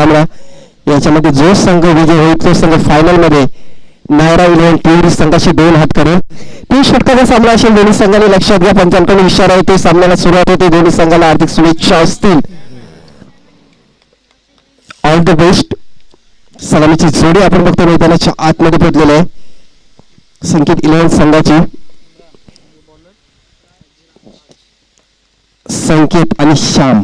सामना. याच्यामध्ये जो संघ विजय होईल तो संघ फायनल मध्ये नायरा इलेव्हन टीव्ही संघाशी 2 हात करेल. 3 षटकाचा सामना असेल. दोन्ही संघाने लक्षात घ्या. पंचांकडून इशारा येते. सामन्याला सुरुवात होते. दोन्ही संघाला हार्दिक शुभेच्छा असतील. All the best. सलामीची जोडी आपण बघतो मैदानाच्या आतमध्ये पोहोचलेली आहे. संकेत इलेव्हन संघाची संकेत आणि श्याम.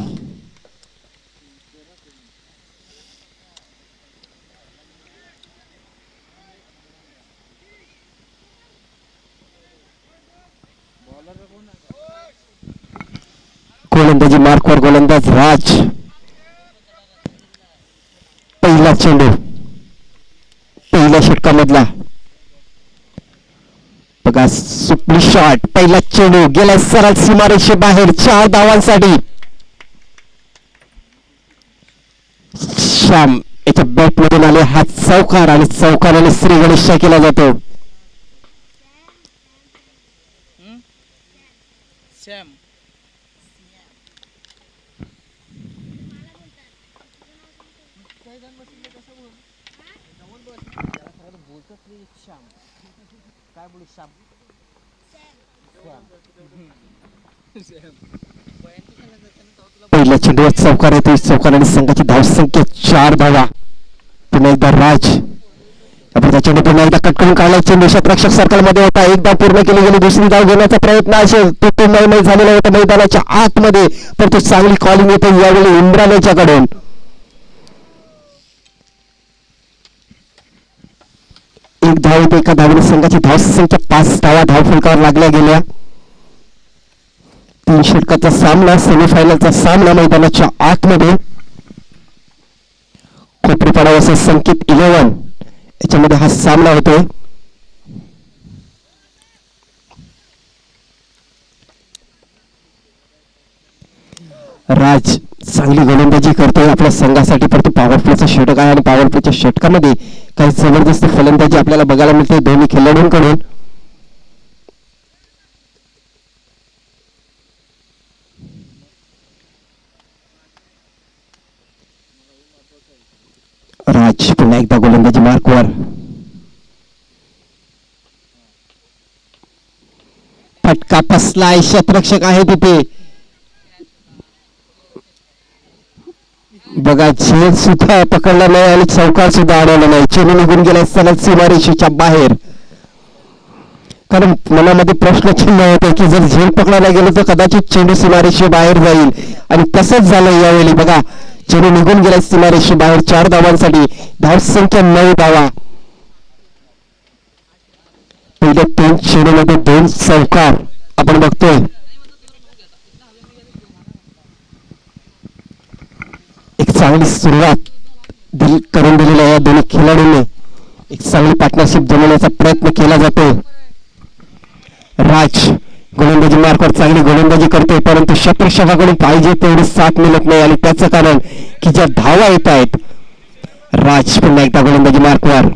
गोलंदाजी मार्कवर गोलंदाज राज. पहिला चेंडू पहिल्या षटकामधला बघा. सुपली शॉट. पहिला चेंडू गेला सरळ सीमारेषे बाहेर. 4 धावांसाठी श्याम याच्या बॅट मधून आले. हा चौकार आणि चौकाराने श्री गणेश केला जातो. पहिल्या चेंडूवर चौकार येतो. चौकाराने संघाची धावसंख्या 4 धावा. पुन्हा एकदा राज. आपण चेंडू पुन्हा एकदा कट करून काढला. चेंडू क्षेत्ररक्षक सर्कल मध्ये होता. एक धाव पूर्ण केली गेली. दुसरी धाव घेण्याचा प्रयत्न असेल तो नाही झालेला होता मैदानाच्या आतमध्ये. पण तो चांगली कॉलिंग येते यावेळी इम्रान याच्याकडून. एक धाव येते. एका धावेने संघाची धावसंख्या 5 धावा धावफलकावर लागल्या गेल्या. 3 षटकाचा सामना. सेमीफायनलचा सामना मैदानाच्या आतमध्ये. कोपरीपाडा असं संकेत इलेव्हन याच्यामध्ये हा सामना होतोय. राज चांगली गोलंदाजी करतोय आपल्या संघासाठी. परंतु पॉवरप्लेचा षटक आहे आणि पॉवरप्लेच्या षटकामध्ये काही जबरदस्त फलंदाजी आपल्याला बघायला मिळते दोन्ही खेळाडूंकडून. राज पुन्हा एकदा गोलंदाजी मार्कवर. फटका फसलाय. क्षेत्ररक्षक आहे तिथे बघा. झेल सुद्धा पकडला नाही आणि चौकार सुद्धा अडवला नाही. चेंडू निघून गेला सलग सीमारेषेच्या बाहेर. कारण मनामध्ये प्रश्नचिन्ह होते की जर झेल पकडायला गेलो तर कदाचित चेंडू सीमारेषे बाहेर जाईल आणि तसंच झालं यावेळी. बघा चेंडू निघून गेला सीमारेषे बाहेर. 4 धावांसाठी. धावसंख्या 9 धावा. पहिल्या 3 चेंडूमध्ये 2 चौकार आपण बघतोय. एक चांगली सुरुवात करून दिलेल्या या दोन्ही खेळाडूंनी एक चांगली पार्टनरशिप जमवण्याचा प्रयत्न केला जातो. राज गोलंदाजी मार्कवर चांगली गोलंदाजी करतोय परंतु क्षेत्ररक्षकाकडून पाहिजे तेवढी साथ मिळत नाही आणि त्याचं कारण की ज्या धावा येत आहेत. राज पुन्हा एकदा गोलंदाजी मार्कवर.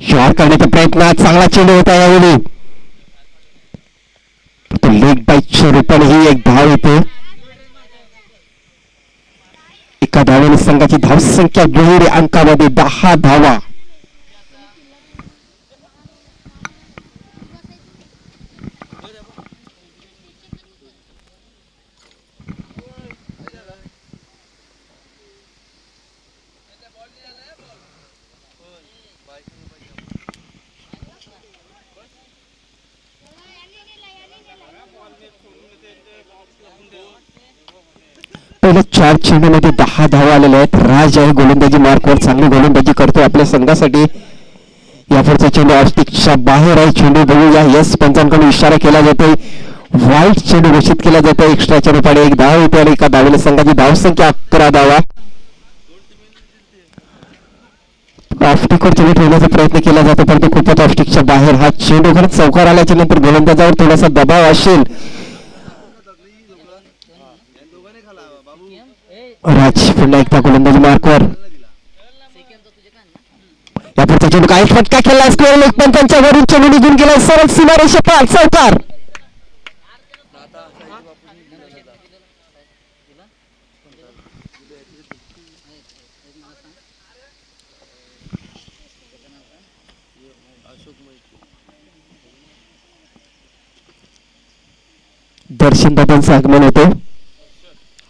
शॉट करण्याचा प्रयत्न. चांगला चेंडू होता यावेळी. लेग बाईकच्या रूपाने ही एक धाव येते. एका धावेने संघाची धावसंख्या दुहेरी अंकामध्ये 10 धावा. पहिल्या 4 चेंडूमध्ये 10 धावा आलेल्या आहेत. राज आहे गोलंदाजी मार्कवर. चांगली गोलंदाजी करतोय आपल्या संघासाठी. यापुढचा चेंडू ऑफस्टिकच्या बाहेर आहे. चेंडू बघूया. यस पंचांकडून इशारा केला जातोय. वाईट चेंडू घोषित केला जातोय. एक्स्ट्राच्या रूपाने 1 धाव येते आणि एका धावेने संघाची धावसंख्या 11 धावा. ऑफस्टिकवर चेंडू ठेवण्याचा प्रयत्न केला जातो परंतु खूपच ऑफस्टिकच्या बाहेर. हा चेंडू खरंच चौकार आल्याच्या नंतर गोलंदाजावर थोडासा दबाव असेल. राज पुन्हा एकदा गोलंदाजी मार्कवर. यापुढचा चेंडू काही फटका खेळला असतो. पंचांच्या वरून चेंडू निघून गेला सरळ सीमारेषे पार. चौकार. दर्शन दादांचं आगमन होते,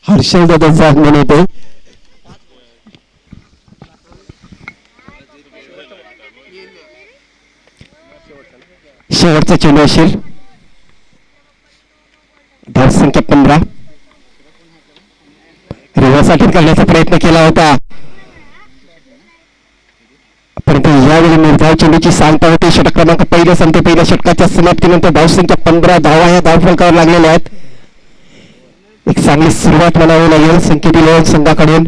हर्षल दादांचं आगमन होते. शेवटचा चेंडू असेल. धावसंख्या 15. रिव्हर्स अटॅक करण्याचा प्रयत्न केला होता, परंतु यावेळी निर्धाव चेंडूची सांगता होती. षटक क्रमांक पहिले संपते. पहिल्या षटकाच्या समाप्तीनंतर धावसंख्या 15 धावा या धावफलकावर लागलेल्या आहेत. एक चांगली सुरुवात म्हणावी लागेल संकेत इलेव्हन संघाकडून.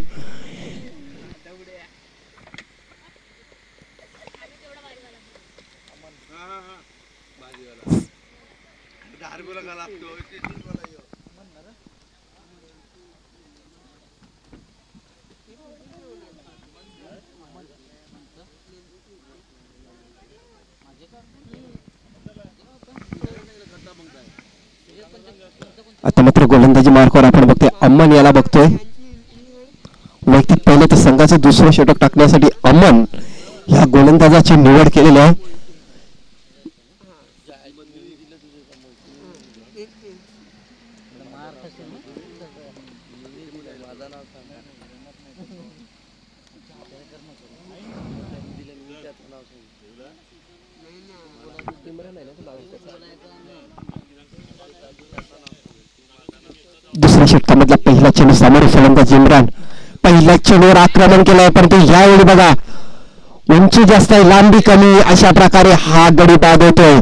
आता मात्र गोलंदाजी मार्कवर आपण बघतोय अमन याला बघतोय. वैयक्तिक पहिले तर संघाचं दुसरं षटक टाकण्यासाठी अमन या गोलंदाजाची निवड केलेली आहे. दुसऱ्या षटकामधला पहिला चेंडू सामोरे फलंदाज इम्रान पहिल्या चेंडूवर आक्रमण केलंय, परंतु यावेळी बघा उंची जास्त आहे, लांबी कमी, अशा प्रकारे हा गडी बाद होतोय.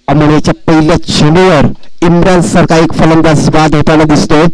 अमोनेच्या पहिल्या चेंडूवर इम्रान सारखा एक फलंदाज बाद होताना दिसतोय.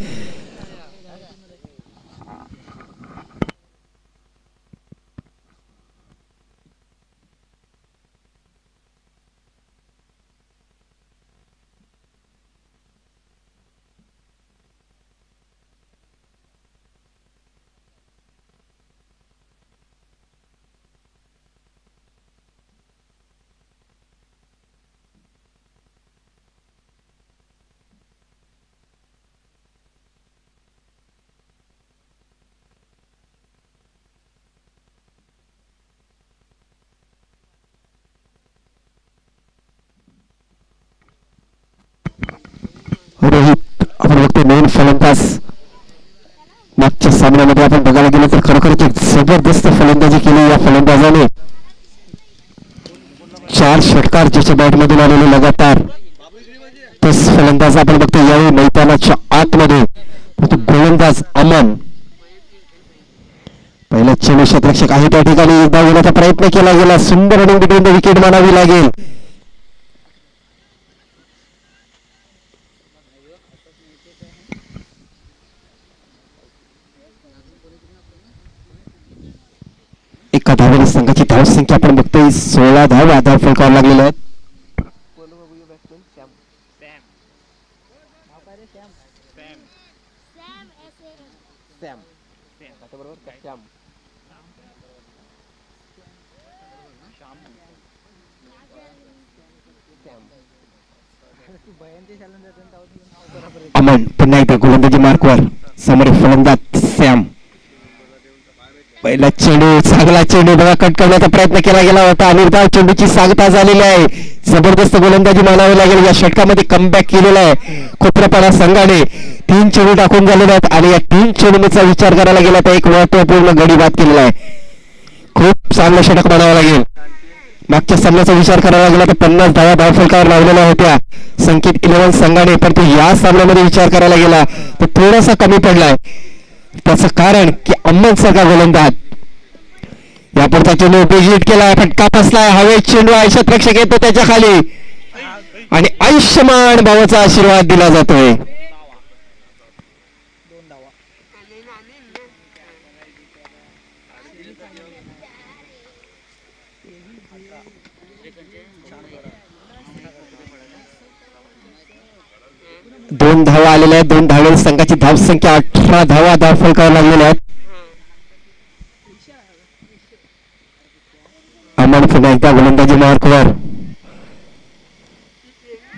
रोहित आपण बघतो नवीन फलंदाज. मागच्या सामन्यामध्ये आपण बघायला गेलो तर खरोखरच एक जबरदस्त फलंदाजी केली या फलंदाजाने. 4 षटकार ज्याच्या बॅटमधून आलेले लगातार तोच फलंदाज आपण बघतो यावेळी मैदानाच्या आतमध्ये गोलंदाज अमन. पहिला चेंडू क्षेत्ररक्षक आहे त्या ठिकाणी एकदा घेण्याचा प्रयत्न केला गेला. सुंदर रनिंग बिटवीन द विकेट मानावी लागेल. एका धावेने संघाची धावसंख्या आपण बघतोय 16 धावा धावफलकावर लागलेल्या आहेत. अमन पुन्हा एकदा गोलंदाजी मार्कवर. समोर फलंदाज सॅम. पहिला चेंडू चांगला चेंडू बघा कट करण्याचा प्रयत्न केला गेला होता. निर्धाव चेंडूची सांगता झालेली आहे. जबरदस्त गोलंदाजी मानावी लागेल. या षटकामध्ये कमबॅक केलेला आहे खोत्रपाडा संघाने. 3 चेंडू टाकून झालेले आहेत आणि या 3 चेंडूचा विचार करायला गेला तर एक महत्वपूर्ण गडी बाद केलेला आहे. खूप चांगलं षटक मानावं लागेल. मागच्या सामन्याचा विचार करायला गेला तर 50 धावा धावफलकावर लावलेल्या होत्या संकेत इलेव्हन संघाने, परंतु या सामन्यामध्ये विचार करायला गेला तर थोडासा कमी पडलाय. त्याचं कारण की अमन सारखा गोलंदाज. यापुढचा चेंडू हिट केलाय, फटका फसलाय, हवेत चेंडू आयुष्यात रक्षक येतो त्याच्या खाली आणि आयुष्यमान भावाचा आशीर्वाद दिला जातोय. दोन धावा आलेल्या आहेत. 2 धावेने संघाची धावसंख्या 18 धावा धावफलकावर लागलेल्या आहेत. अमन पुन्हा एकदा गोलंदाजी मार्कवर.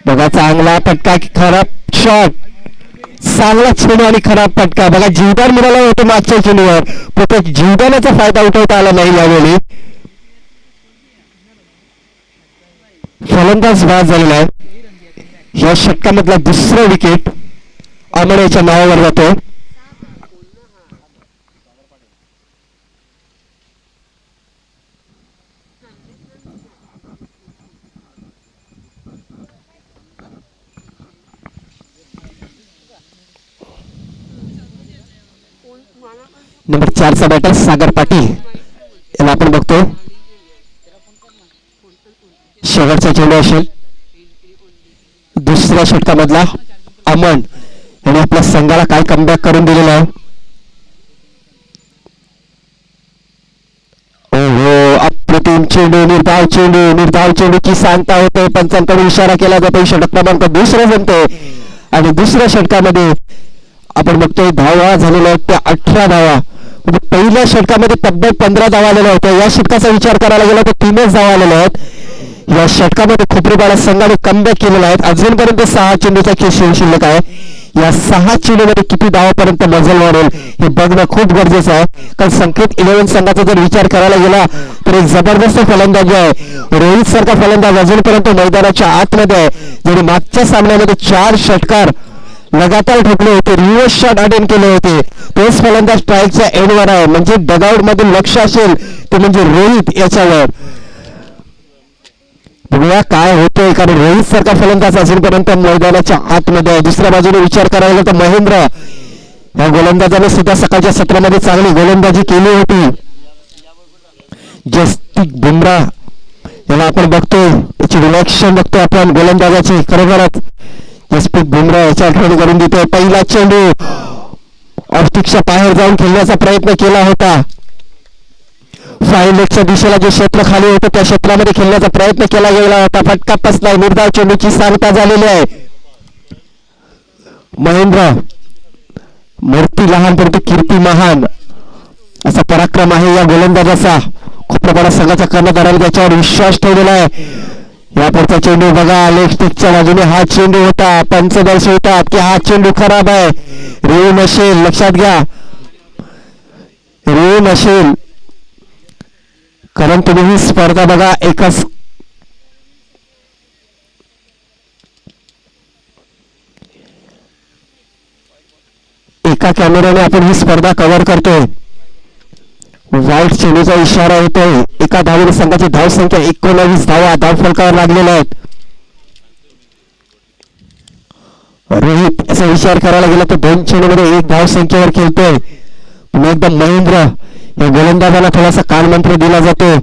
बघा चांगला फटका की खराब शॉट. चांगला चेंडू आणि खराब फटका. बघा जीवदान मिळाला होतं मागच्या चेंडूवर, पण त्या जीवदानाचा फायदा उठवता आला नाही यावेळी. फलंदाज बाद झालेला आहे. या षटकामधला दुसरा विकेट आमडेच्या नावावर जातो. नंबर 4चा बॅटर सागर पाटील याला आपण बघतो. शेवटचा चेंडू असेल. दुसऱ्या षटकामधला अमन याने आपल्या संघाला काय कमबॅक करून दिलेला आहे. ओहो, अप्रतिम चेंडू, निर्धाव चेंडू, निर्धाव चेंडूची सांगता होते. पंचांकडे इशारा केला जातो. षटक क्रमांक दुसरा जमते आणि दुसऱ्या षटकामध्ये आपण बघतोय धावा झालेल्या आहेत त्या 18 धावा. म्हणजे पहिल्या षटकामध्ये तब्बल 15 धावा आलेल्या होत्या. या षटकाचा विचार करायला गेला तर 3च धावा आलेल्या आहेत. या षटकामध्ये खोपरीपाडा संघाने कमबॅक केलेला आहे. अजूनपर्यंत 6 चेंडूचा खेळ शिल्लक आहे. या 6 चेंडूमध्ये किती धावापर्यंत मजल वाढेल हे बघणं खूप गरजेचं आहे. कारण संकेत 11 संघाचा जर विचार करायला गेला तर एक जबरदस्त फलंदाज आहे. रोहित सारखा फलंदाज अजूनपर्यंत मैदानाच्या आतमध्ये आहे. जरी मागच्या सामन्यामध्ये 4 षटकार लगातार ठोकले होते, रिव्हर्स शॉट अटेंड केले होते, तोच फलंदाज स्ट्राईकच्या एंडवर आहे. म्हणजे डगआउट मधून लक्ष असेल ते म्हणजे रोहित याच्यावर. बघूया काय होतंय, कारण रोहित सारखा फलंदाज अजूनपर्यंत मैदानाच्या आतमध्ये आहे. दुसऱ्या बाजूने विचार करायला गेला तर महेंद्र या गोलंदाजाने सुद्धा सकाळच्या सत्रामध्ये चांगली गोलंदाजी केली होती. जसप्रीत बुमराह याला आपण बघतोय, त्याची रिलॅक्शन बघतोय आपण गोलंदाजाची. खरोखरच जसप्रीत बुमराह याची आठवण करून देतोय. पहिला चेंडू ऑफस्टिकच्या बाहेर जाऊन खेळण्याचा प्रयत्न केला होता. फाईन लेगच्या दिशेला जे क्षेत्र खाली होतं त्या क्षेत्रामध्ये खेळण्याचा प्रयत्न केला गेला होता. फटका पसलाय. निर्धाव चेंडूची सांगता झालेली आहे. महेंद्र, मूर्ती लहान परंतु कीर्ती महान असा पराक्रम आहे या गोलंदाजाचा. खोपरापाडा संघाचा कर्णधाराने त्याच्यावर विश्वास ठेवलेला आहे. यापुढचा चेंडू बघा, लेग स्टिकच्या बाजूने हा चेंडू होता. पंच दर्शवतात की हा चेंडू खराब आहे. रेव नसेल, लक्षात घ्या, रेव नसेल. कारण तुम्ही ही स्पर्धा बघा एका कॅमेऱ्याने आपण ही स्पर्धा कव्हर करतोय. वाईट चेंडूचा इशारा होतोय. एका धावेने संघाची धावसंख्या 19 धावा धावफलकावर लागलेल्या आहेत. रोहित असा विचार करायला गेला तर 2 चेंडूमध्ये 1 धावसंख्येवर खेळतोय. पुन्हा एकदा महेंद्र या गोलंदाजाला थोडासा कानमंत्र दिला जातो.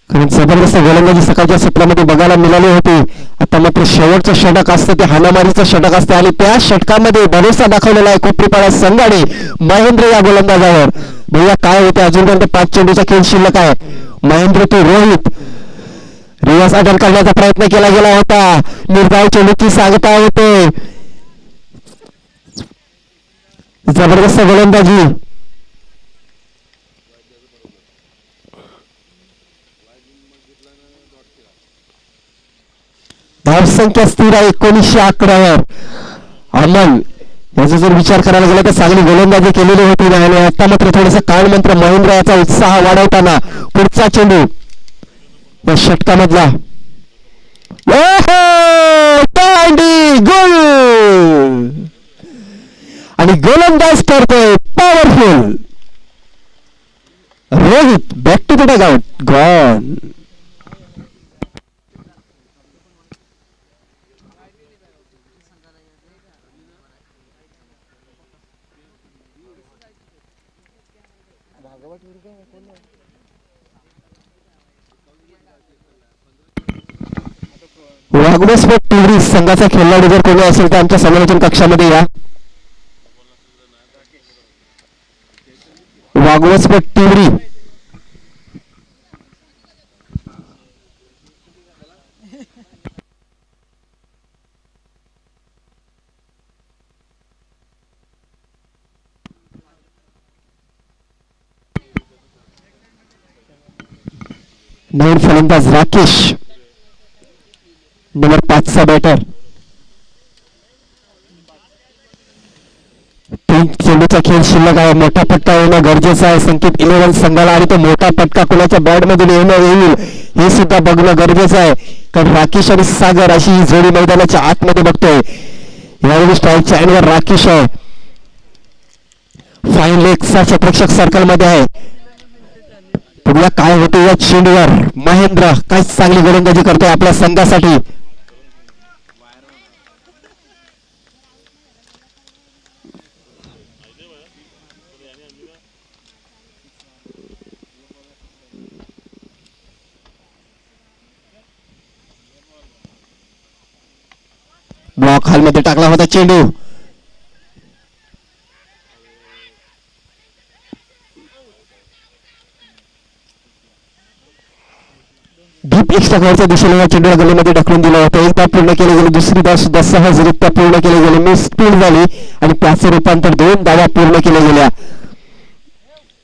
कारण जबरदस्त गोलंदाजी सकाळच्या सत्रामध्ये बघायला मिळाली होती. आता मात्र शेवटचं षटक असतं ते हाणामारीचं षटक असते आणि त्या षटकामध्ये भरोसा दाखवलेला आहे खोपरीपाडा संघाने महेंद्र या गोलंदाजावर. भैया काय होते, अजूनपर्यंत 5 चेंडूचा खेळ शिल्लक आहे. महेंद्र तो रोहित रिवर्स अटॅक करण्याचा प्रयत्न केला गेला होता. निर्धाव चेंडूची सांगता होते. जबरदस्त गोलंदाजी. धावसंख्या स्थिर आहे 1900 आकड्यावर. अमन याचा जर विचार करायला गेला तर चांगली गोलंदाजी केलेली होती आणि आता मात्र थोडंसं कानमंत्र महेंद्र याचा उत्साह वाढवताना पुढचा चेंडू या षटकामधला गोल आणि गोलंदाज करतोय powerful Rohit. Back to the dugout, gone. वाघोस्फोट टिवरी संघाचा खेळाडू जर कोणी असेल तर आमच्या समालोचन कक्षामध्ये या. वाघोस्फोट टिवरी नवीन फलंदाज राकेश, नंबर 5चा बॅटर. चेंडूचा खेळ शिल्लक आहे. मोठा फटका येणं गरजेचं आहे संकेत 11 संघाला आणि तो मोठा फटका कुणाच्या बॅट मधून येईल हे सुद्धा बघणं गरजेचं आहे. कारण राकेश आणि सागर अशी ही जोडी मैदानाच्या आतमध्ये बघतोय. यावेळी स्ट्राईकच्या एंडवर राकेश आहे. फाईन लेगचा प्रेक्षक सर्कल मध्ये आहे. पुढल्या काय होते या चेंडूवर महेंद्र काय चांगली गोलंदाजी करतोय आपल्या संघासाठी. ब्लॉक हॉलमध्ये टाकला होता चेंडू. डीप एक्स्ट्रा कव्हरच्या दिशेने या चेंडूला गलीमध्ये ढकलून दिलं होतं. एकदा पूर्ण केले गेले, दुसरी धाव सुद्धा सहजरित्या पूर्ण केली गेली. मिस स्पीड झाली आणि त्याचे रूपांतर 2 धावा पूर्ण केल्या गेल्या.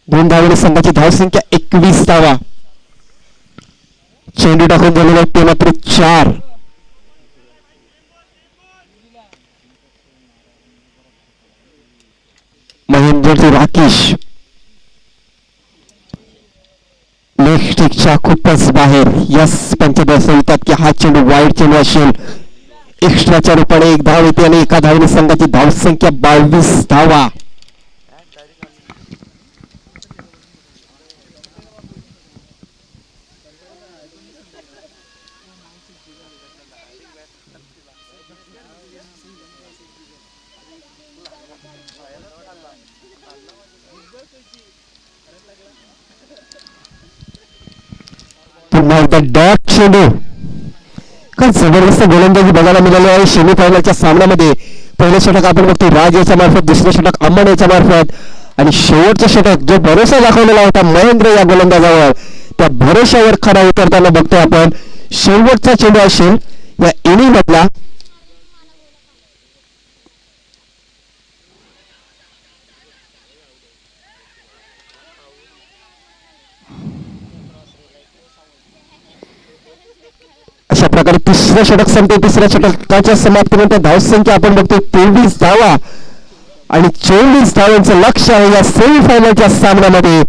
2 धावेने संघाची धावसंख्या 21 धावा. चेंडू टाकून झालेला ते मात्र 4. महेंद्र राकेश लेगस्टिकच्या खूपच बाहेर. यस पंचदश सांगतात की हा चेंडू वाईड चेंडू असेल. एक्स्ट्राच्या रूपाने 1 धाव येते आणि एका धावेने संघाची धावसंख्या 22 धावा. पुन्हा एकदा डॉट चेंडू. काय जबरदस्त गोलंदाजी बघायला मिळाली आहे सेमीफायनलच्या सामन्यामध्ये. पहिलं षटक आपण बघतो राज याच्या मार्फत, दुसरं षटक अमन याच्या मार्फत आणि शेवटचं षटक जो भरोसा दाखवलेला होता महेंद्र या गोलंदाजावर, त्या भरोशावर खरा उतरताना बघतोय आपण. शेवटचा चेंडू असेल या इनिंग मधला. अशा प्रकारे तिसरं षटक संपते. तिसऱ्या षटकाच्या समाप्तीनंतर धावसंख्या आपण बघतो 23 धावा आणि 24 धावांचं लक्ष आहे या सेमीफायनलच्या सामन्यामध्ये.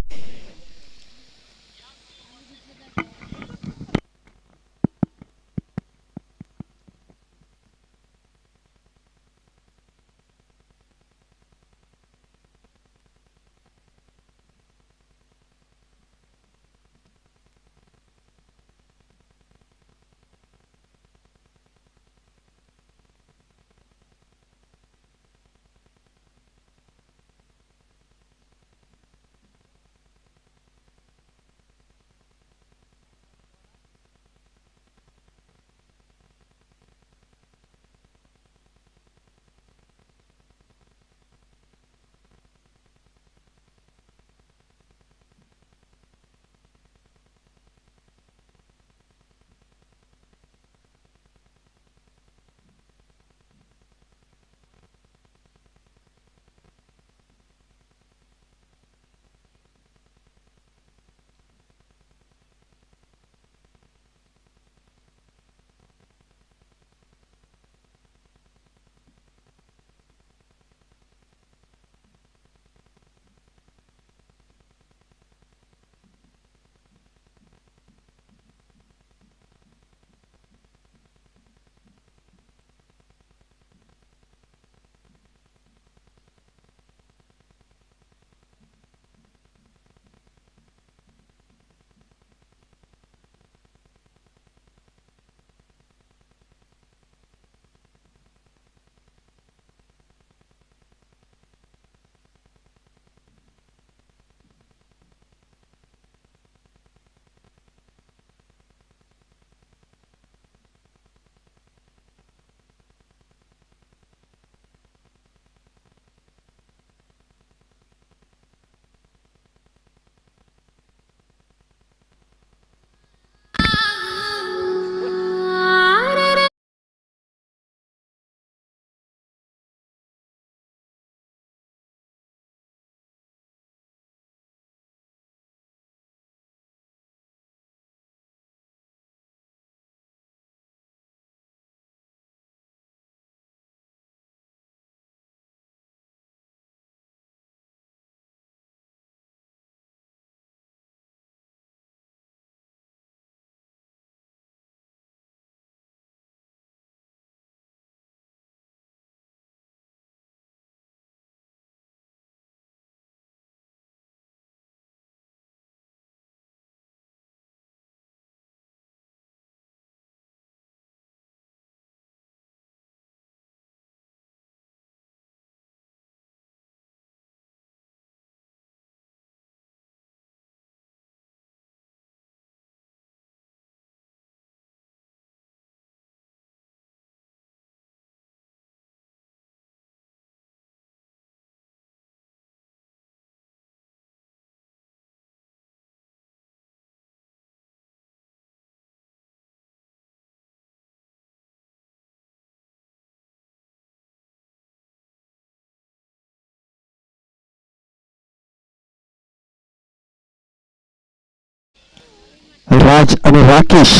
राज आणि राकेश.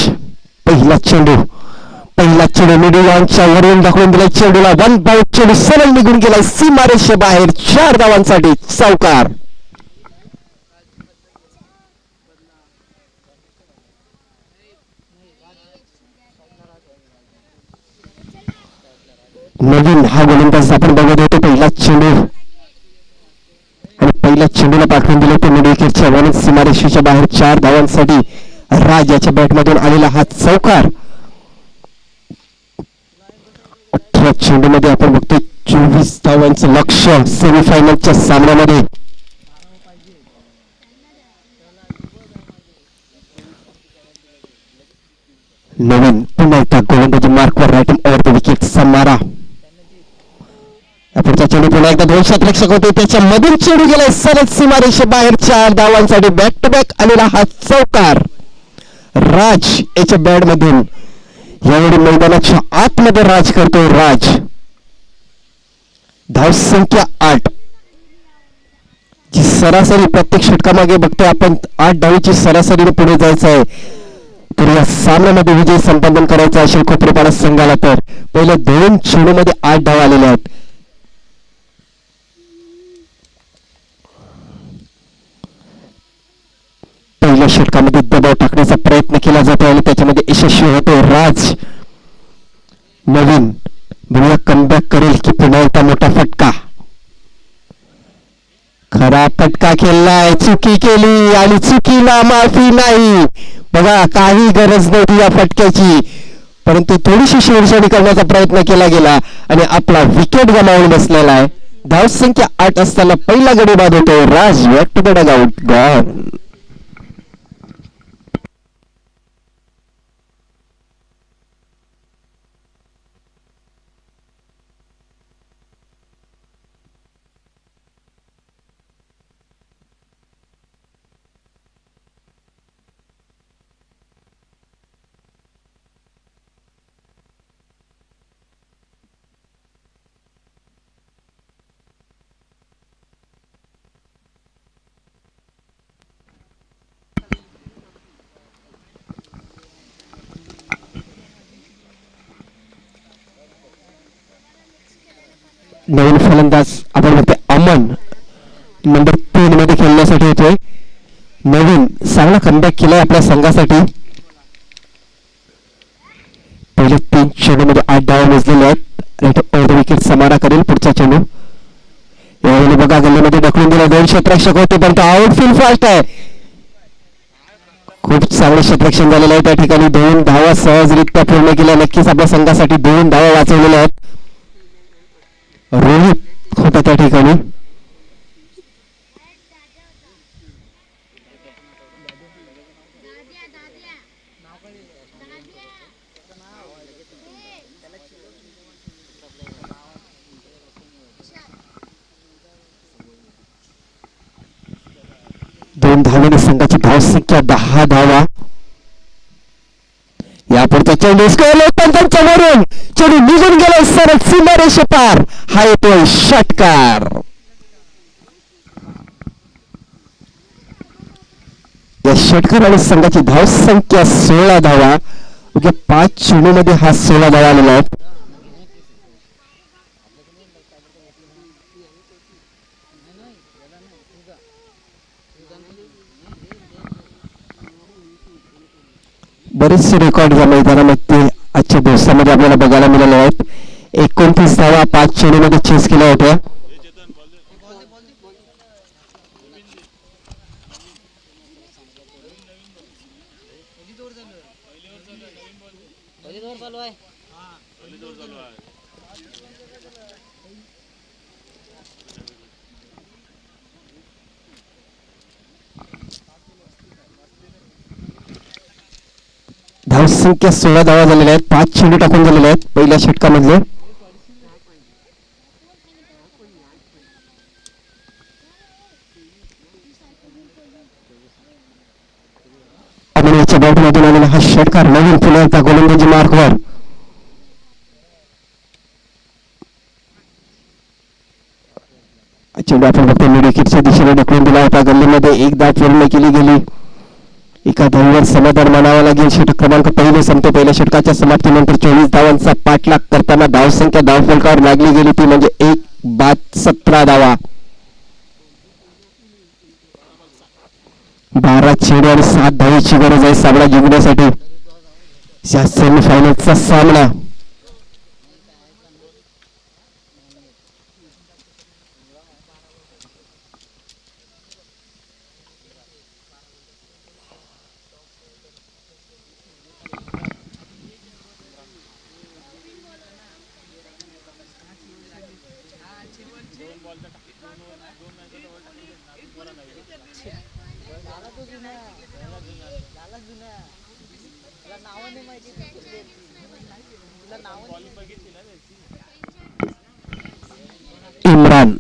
पहिला चेंडू मिडलॉनच्या वरून दाखवून दिलाय. चेंडूला वन बाउट चेंडू सरळ निघून गेलाय सीमारेषे बाहेर. 4 धावांसाठी चौकार. नवीन हा गोलंदाज आपण बघत होतो. पहिला चेंडू आणि पहिल्या चेंडूला पाठवून दिलं होतं मिड विकेटच्या वन सीमारेषेच्या बाहेर. 4 धावांसाठी राज याच्या बॅटमधून आलेला हा चौकार. 18 चेंडू मध्ये आपण बघतो 24 धावांचं लक्ष्य सेमीफायनलच्या सामन्यामध्ये. नवीन पुन्हा एकदा गोलंदाजी मार्कवर रायटिंग ओव्हर द विकेटचा मारा. पुढचा चेंडू पुन्हा एकदा 2 शतरक्षक होते. त्याच्यामधून चेंडू गेलाय सरळ सीमारेषे बाहेर. 4 धावांसाठी बॅक टू बॅक आलेला हा चौकार. राज याच्या बॅट मधून यावेळी मैदानाच्या आतमध्ये राज करतोय. राज धाव संख्या 8. जी सरासरी प्रत्येक षटकामागे बघतोय आपण 8 धावीची सरासरीने पुढे जायचं आहे. तर या सामन्यामध्ये विजय संपादन करायचा असेल कोपरेपाडा संघाला तर पहिल्या 2 चेंडूमध्ये 8 धावा आलेल्या आहेत. पहिल्या षटकामध्ये दबाव टाकण्याचा प्रयत्न केला जातो आणि त्याच्यामध्ये यशस्वी होतो राज. नवीन बघूया कमबॅक करेल की पुन्हा एकदा मोठा फटका. खरा फटका खेळलाय. चुकी केली आणि चुकीला माफी नाही. बघा काही गरज नव्हती या फटक्याची, परंतु थोडीशी शिरशाडी करण्याचा प्रयत्न केला गेला आणि आपला विकेट गमावून बसलेला आहे. धाव संख्या 8 असताना पहिला गडी बाद होतो. Raj back to the dugout gone. नवीन फलंदाज आपण बघतोय अमन नंबर 3 मध्ये खेळण्यासाठी येतोय. नवीन चांगला कमबॅक केलाय आपल्या संघासाठी. पहिले 3 चेंडूमध्ये 8 धावा मोजलेले आहेत. राईट ओव्हर द विकेट समारा करेल पुढचा चेंडू. यावेळी बघा गल्लीमध्ये ढकलून दिला. 2 क्षेत्ररक्षक होते पण तो आउटफील्ड फास्ट आहे. खूप चांगले क्षेत्ररक्षण झालेलं आहे त्या ठिकाणी. 2 धावा सहजरित्या पूर्ण केल्या. नक्कीच आपल्या संघासाठी 2 धावा वाचवलेल्या आहेत. रोहित होता त्या ठिकाणी. दोन धावांनी संघाची धाव संख्या 10 धावा. यापुढचा चेंडू त्यांच्या वरून चेंडू निघून गेला सरळ सीमारेषे पार. हा येतोय षटकार. या षटकाराने संघाची धाव संख्या 16 धावा. 5 चेंडूमध्ये हा 16 धावा आलेला आहे. बरेचसे रेकॉर्ड या मैदानामध्ये आजच्या दिवसामध्ये आपल्याला बघायला मिळाले आहेत. 29 धावा 5 चेंडूमध्ये चेस केल्या होत्या. धाव संख्या 16 धावा झालेल्या आहेत. 5 चेंडू टाकून झालेले आहेत पहिल्या षटकामधले. अभिनयाच्या बॅटमधून आलेला हा षटकार. नवीन पुन्हा एकदा गोलंदाजी मार्कवर. चेंडू आपण फक्त मिड विकेटच्या दिशेने ढकलून दिला होता. गल्लीमध्ये एकदा पूर्ण केली गेली. एका धावीवर समाधान मानावं लागेल. षटक क्रमांक पहिले संपतो. पहिल्या षटकाच्या समाप्तीनंतर 24 धावांचा पाठलाग करताना धावसंख्या धावफलकावर लागली गेली ती म्हणजे 1/17 धावा. 12 चेंडू आणि 7 धावेची गरज आहे सामना जिंकण्यासाठी. या सेमीफायनलचा सामना इम्रान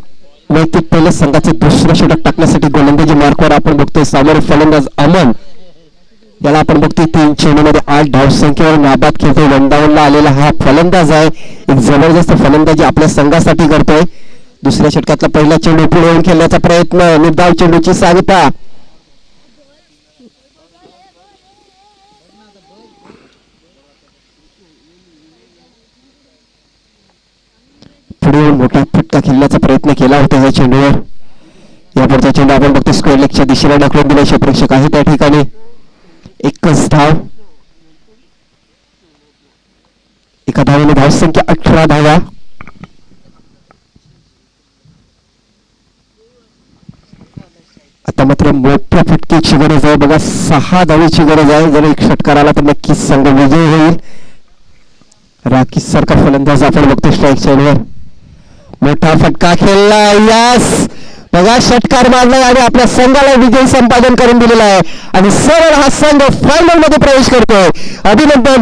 वैयक्तिक पहिल्या संघाचे दुसरं षटक टाकण्यासाठी गोलंदाजी मार्कवर आपण बघतोय. समोर फलंदाज अमन याला आपण बघतोय 3 चेंडूमध्ये 8 धावसंख्येवर नाबाद खेळतोय. वंडावूनला आलेला हा फलंदाज आहे. एक जबरदस्त फलंदाजी आपल्या संघासाठी करतोय. दुसऱ्या षटकातला पहिला चेंडू पुढे येऊन खेळण्याचा प्रयत्न. निर्धाव चेंडूची साविता. पुढे येऊन मोठा फटका खेळण्याचा प्रयत्न केला होता या चेंडूवर. यापुढचा चेंडू आपण बघतो स्क्वेअर लेगच्या दिशेने ढकलून दिला. क्षेत्ररक्षक आहे त्या ठिकाणी. एकच धाव. एका धावेने धावसंख्या 18 धावा. आता मात्र मोठ्या फटकेची गरज आहे बघा. 6 धावेची गरज आहे. जर एक षटकार आला तर नक्कीच संघ विजयी होईल. राखी सारखा फलंदाज आपण बघतो स्ट्राईक साईडवर. मोठा फटका खेळला. यस बघा षटकार मारलाय आणि आपल्या संघाला विजय संपादन करून दिलेला आहे आणि सरळ हा संघ फायनल मध्ये प्रवेश करतोय. अभिनंदन